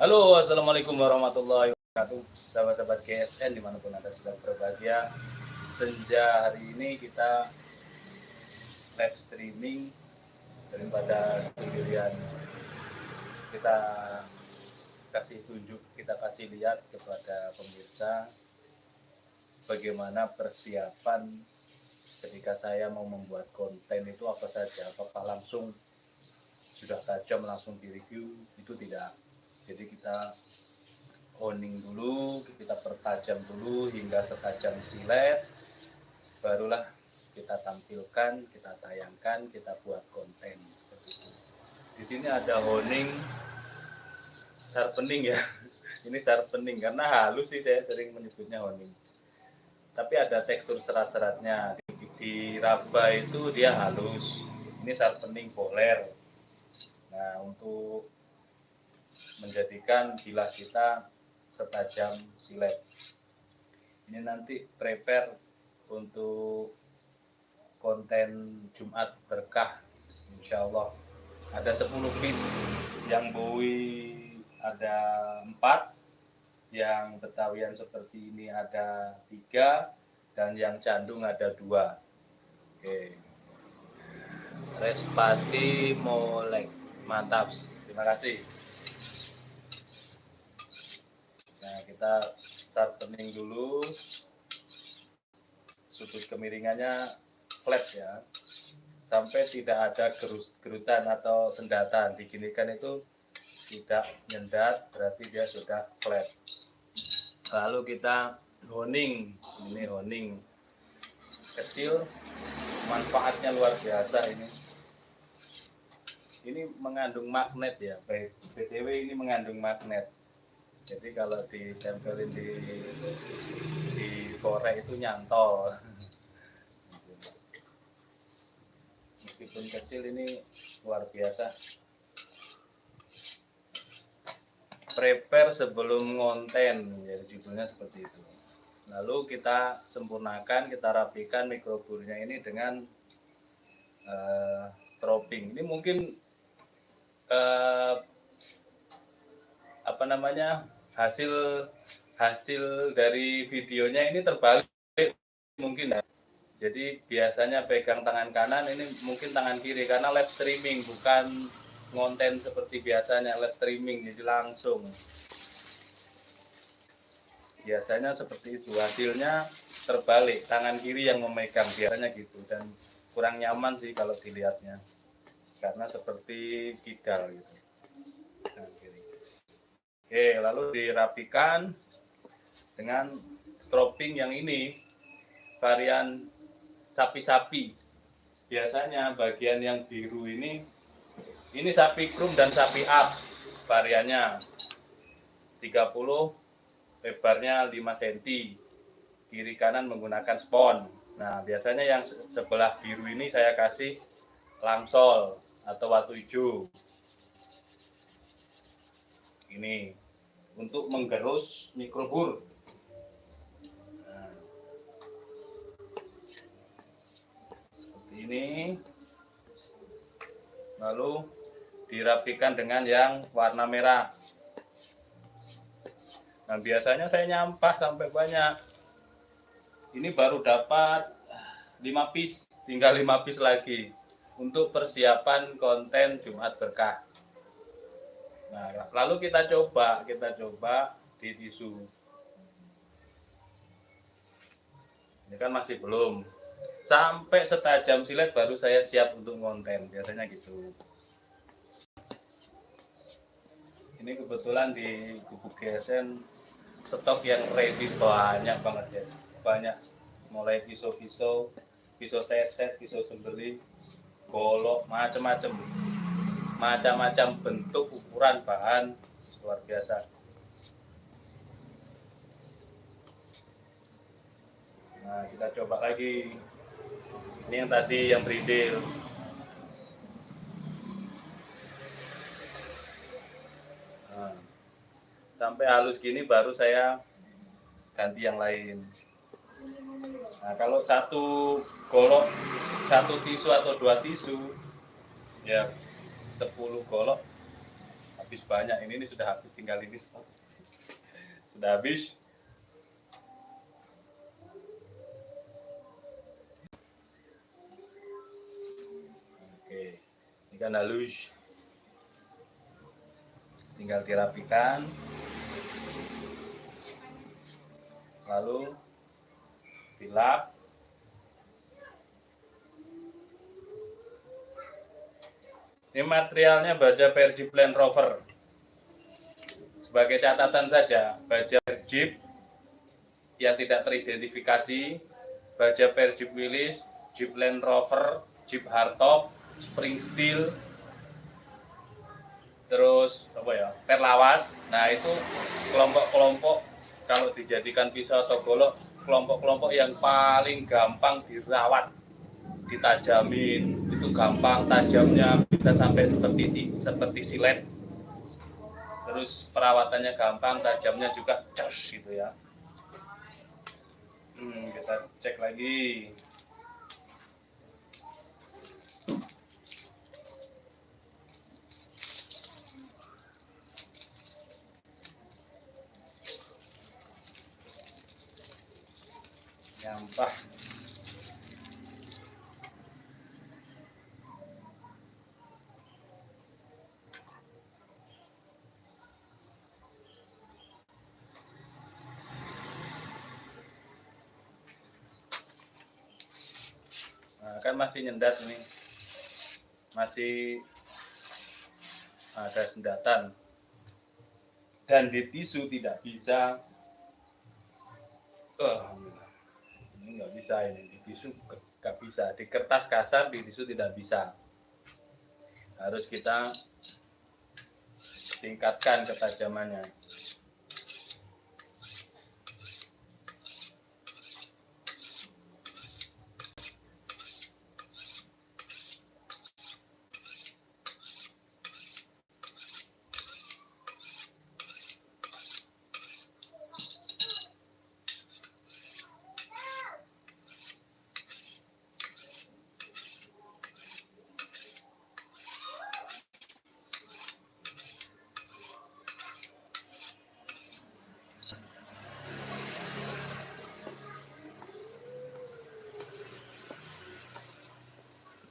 Halo, assalamualaikum warahmatullahi wabarakatuh. Sahabat-sahabat GSN dimanapun anda sedang berbahagia. Senja hari ini kita live streaming daripada sendirian. Kita kasih tunjuk, kita kasih lihat kepada pemirsa bagaimana persiapan ketika saya mau membuat konten itu apa saja. Apakah langsung sudah tajam langsung di review? Itu tidak. Jadi kita honing dulu, kita pertajam dulu hingga setajam silet, barulah kita tampilkan, kita tayangkan, kita buat konten seperti itu. Di sini ada honing sharpening ya. Ini sharpening karena halus sih, saya sering menyebutnya honing. Tapi ada tekstur serat-seratnya. Di raba itu dia halus. Ini sharpening poler. Nah, untuk menjadikan bilah kita setajam silet. Ini nanti prepare untuk konten Jumat berkah, insya Allah. Ada 10 piece, yang Bowie ada 4, yang Betawian seperti ini ada 3, dan yang Candung ada 2. Oke. Respati Molek, mantap, terima kasih. Nah, kita sharpening dulu, sudut kemiringannya flat ya, sampai tidak ada gerutan atau sendatan. Diginikan itu tidak nyendat, berarti dia sudah flat. Lalu kita honing, ini honing kecil, manfaatnya luar biasa ini. Ini mengandung magnet ya, BTW ini mengandung magnet. Jadi kalau ditempelin di korek itu nyantol. Meskipun kecil ini luar biasa. Prepare sebelum ngonten, ya judulnya seperti itu. Lalu kita sempurnakan, kita rapikan mikrobulnya ini dengan stropping. Ini mungkin hasil dari videonya ini terbalik mungkin ya. Jadi biasanya pegang tangan kanan, ini mungkin tangan kiri karena live streaming, bukan ngonten seperti biasanya live streaming, jadi langsung. Biasanya seperti itu, hasilnya terbalik, tangan kiri yang memegang biasanya gitu, dan kurang nyaman sih kalau dilihatnya karena seperti kidal gitu. Tangan kiri. Oke, lalu dirapikan dengan stropping yang ini, varian sapi-sapi. Biasanya bagian yang biru ini sapi krum dan sapi up, variannya 30, lebarnya 5 cm, kiri kanan menggunakan spon. Nah, biasanya yang sebelah biru ini saya kasih langsol atau watu hijau. Ini untuk menggerus mikrobur. Nah, seperti ini. Lalu dirapikan dengan yang warna merah. Nah, biasanya saya nyampah sampai banyak. Ini baru dapat 5 piece, tinggal 5 piece lagi untuk persiapan konten Jumat berkah. Nah, lalu kita coba di tisu. Ini kan masih belum. Sampai setajam silet baru saya siap untuk konten, biasanya gitu. Ini kebetulan di Gubuk GSN stok yang ready banyak banget ya. Banyak, mulai pisau-pisau, pisau seset, pisau sembeli, golok, macam-macam bentuk, ukuran, bahan, luar biasa. Nah, kita coba lagi. Ini yang tadi yang bridil. Nah, sampai halus gini baru saya ganti yang lain. Nah, kalau satu golok, satu tisu atau 2 tisu, ya 10 golok habis banyak. Ini sudah habis, tinggal ini stop. Sudah habis. Oke, ini kan halus. Tinggal dirapikan. Lalu dilap. Ini materialnya baja Jeep Land Rover. Sebagai catatan saja, baja Jeep yang tidak teridentifikasi, baja Jeep Willys, Jeep Land Rover, Jeep Hardtop, Spring Steel, terus perlawas. Nah, itu kelompok-kelompok kalau dijadikan pisau atau golok, kelompok-kelompok yang paling gampang dirawat, ditajamin, itu gampang, tajamnya bisa sampai seperti silet. Terus perawatannya gampang, tajamnya juga jos gitu ya. Kita cek lagi. Nyampah. Nah, kan masih nyendat ini. Masih ada sendatan. Dan di tisu tidak bisa. Alhamdulillah. Ini nggak bisa, ini di tisu nggak bisa. Di kertas kasar, di tisu tidak bisa. Harus kita tingkatkan ketajamannya.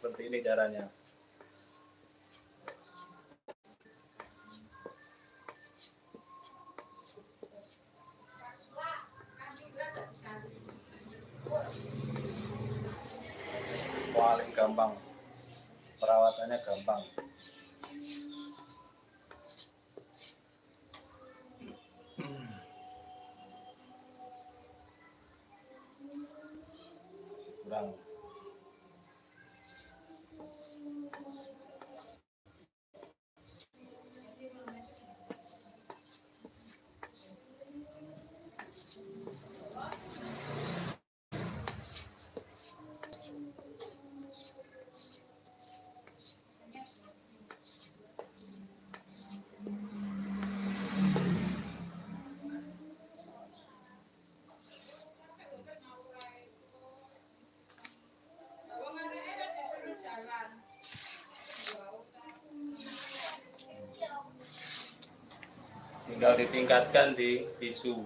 Seperti ini caranya. Paling gampang, perawatannya gampang. Kurang. Tinggal ditingkatkan di tisu.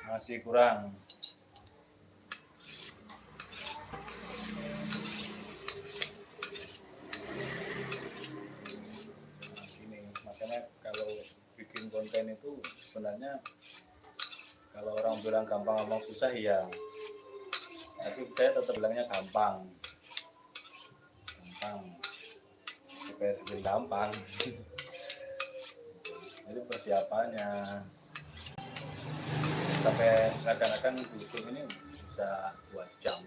Masih kurang. Makanya kalau bikin konten itu sebenarnya kalau orang bilang gampang ngomong susah ya, tapi saya tetap bilangnya gampang supaya lebih gampang. Itu persiapannya sampai kadang-kadang bikin ini bisa 2 jam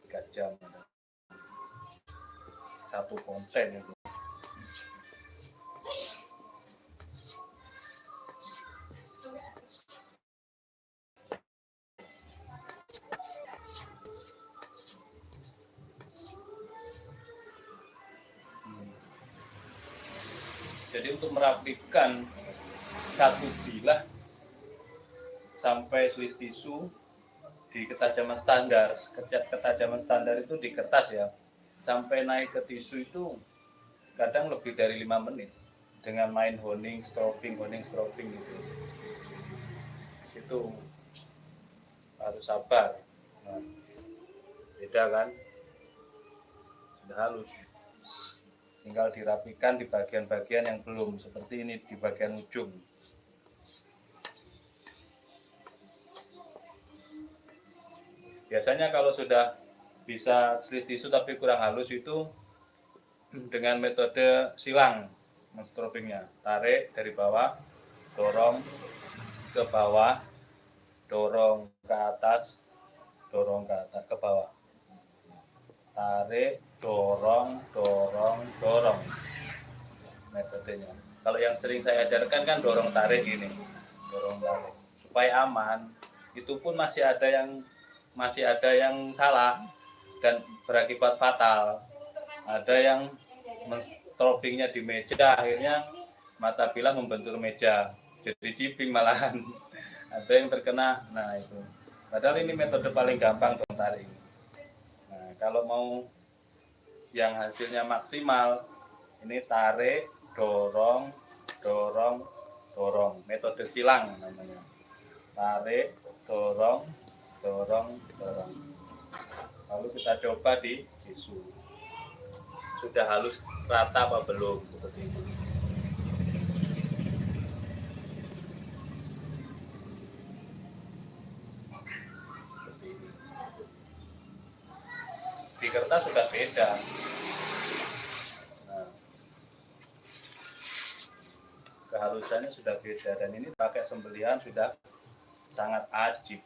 3 jam satu konten itu. Jadi untuk merapikan satu bilah sampai slis tisu di ketajaman standar. Ketajaman standar itu di kertas ya. Sampai naik ke tisu itu kadang lebih dari 5 menit dengan main honing, stropping gitu. Di situ harus sabar. Nah, beda kan? Sudah halus. Tinggal dirapikan di bagian-bagian yang belum, seperti ini di bagian ujung. Biasanya kalau sudah bisa slis tisu tapi kurang halus itu dengan metode silang menstropingnya. Tarik dari bawah, dorong ke bawah, dorong ke atas, dorong ke bawah. Tarik, dorong metodenya. Kalau yang sering saya ajarkan kan dorong tarik ini, dorong tarik. Supaya aman, itu pun masih ada yang salah dan berakibat fatal. Ada yang menstropingnya di meja, akhirnya mata bilah membentur meja, jadi jiping malahan. Ada yang terkena, nah itu. Padahal ini metode paling gampang dong tarik. Nah, kalau mau yang hasilnya maksimal, ini tarik, dorong, metode silang namanya. Tarik, dorong. Lalu kita coba di tisu. Sudah halus rata apa belum? Seperti ini. Seperti ini. Di kertas sudah beda. Nah, kehalusannya sudah beda dan ini pakai sembelihan sudah sangat ajib.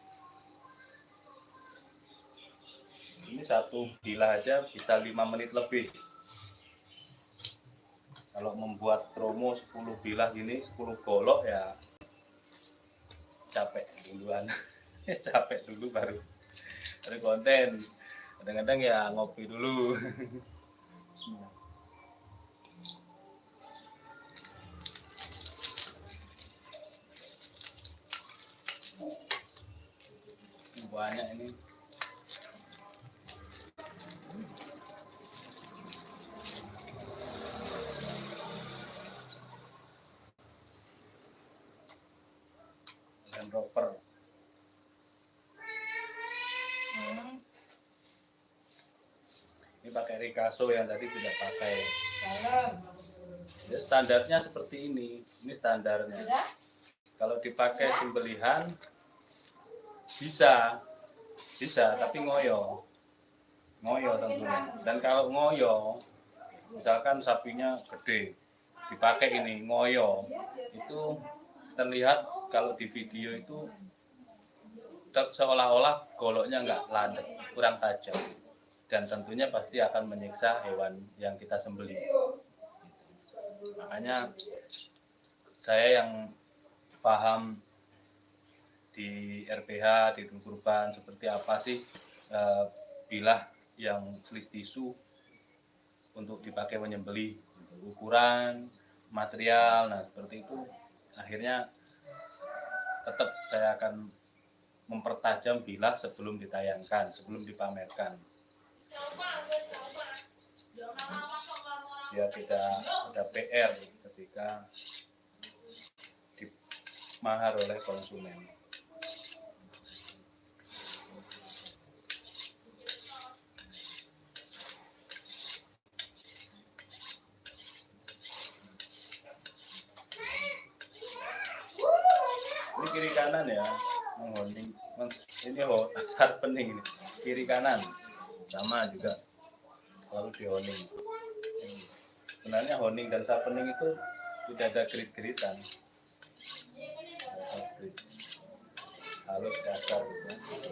Ini satu bilah aja bisa 5 menit lebih. Kalau membuat promo 10 bilah ini 10 golok ya capek duluan. Capek dulu baru ada konten. Kadang-kadang ya ngopi dulu. Banyak ini. Land Rover. Ini pakai Ricasso yang tadi tidak pakai. Ya, standarnya seperti ini. Ini standarnya. Kalau dipakai sembelihan bisa, tapi ngoyo tentunya. Dan kalau ngoyo, misalkan sapinya gede, dipakai ini ngoyo, itu terlihat kalau di video itu seolah-olah goloknya nggak landep, kurang tajam, dan tentunya pasti akan menyiksa hewan yang kita sembelih. Makanya saya yang paham di RPH, di kurban seperti apa sih bilah yang slis tisu untuk dipakai menyembelih, ukuran, material, nah seperti itu. Akhirnya tetap saya akan mempertajam bilah sebelum ditayangkan, sebelum dipamerkan, biar tidak ada PR ketika dimahar oleh konsumen. Ini kiri kanan ya, menghoning. Ini sharpening ini, kiri kanan sama juga lalu di honing. Sebenarnya honing dan sharpening itu tidak ada grit-gritan, halus kasar gitu.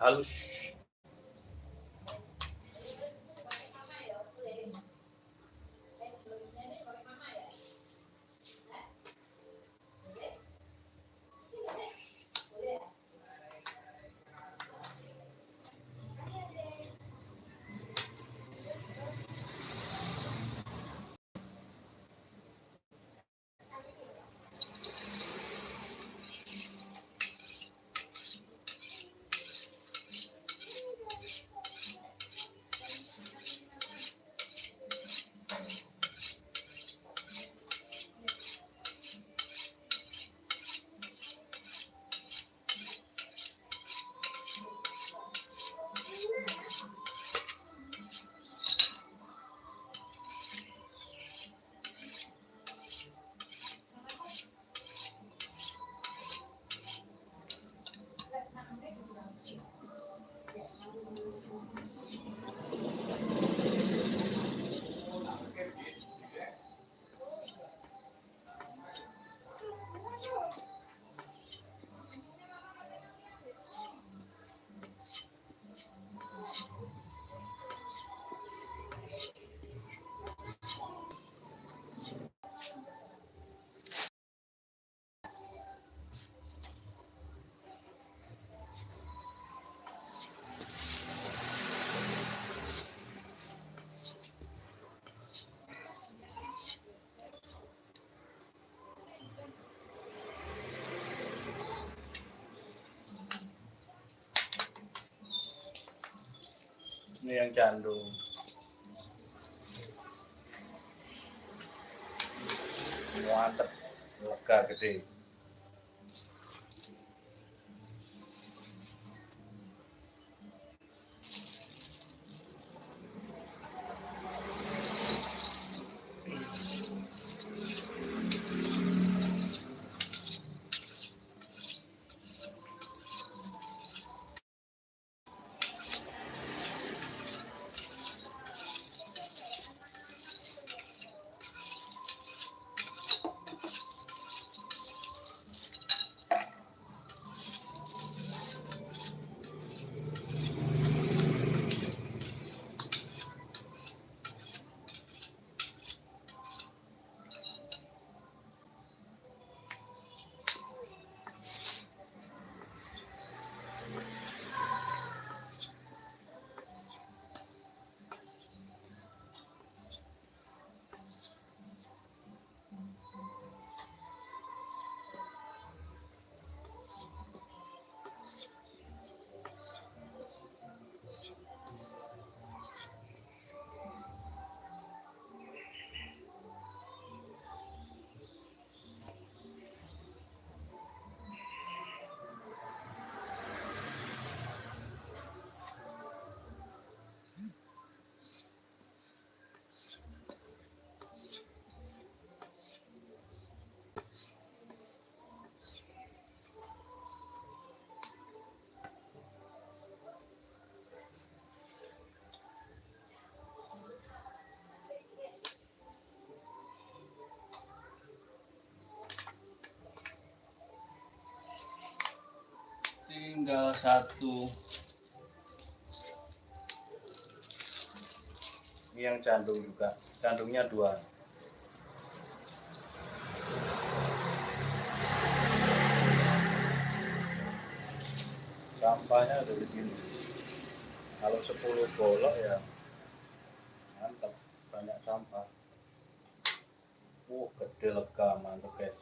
halus. Ini yang candu. Mantep, lega gede. Tinggal satu. Ini yang candung juga. Candungnya 2. Sampahnya ada di sini. Kalau 10 bolok ya mantap, banyak sampah. Gede lega, mantap guys.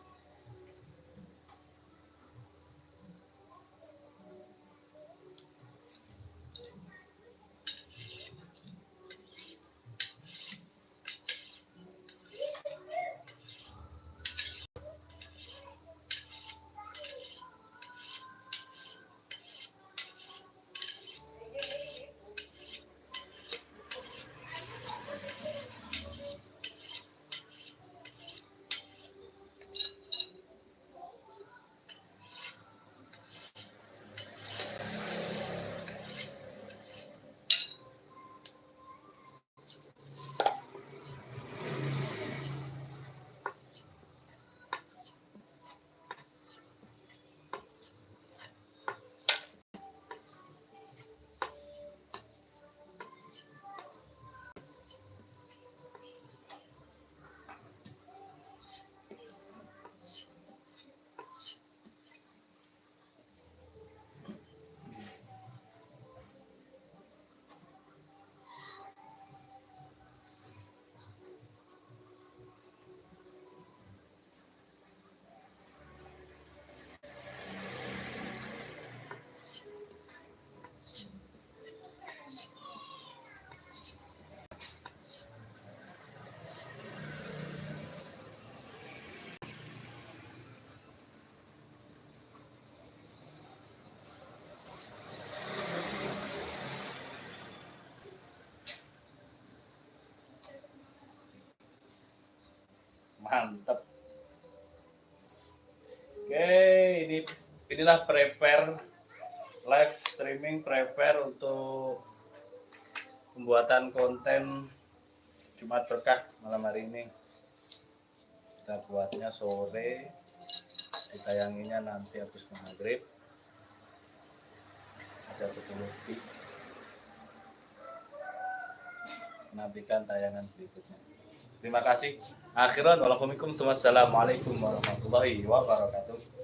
Mantap. Oke, inilah live streaming prepare untuk pembuatan konten Jumat Berkah malam hari ini. Kita buatnya sore, ditayanginya nanti habis maghrib. Ada 10 piece. Nantikan tayangan berikutnya. Terima kasih. Akhiran, wassalamualaikum warahmatullahi wabarakatuh.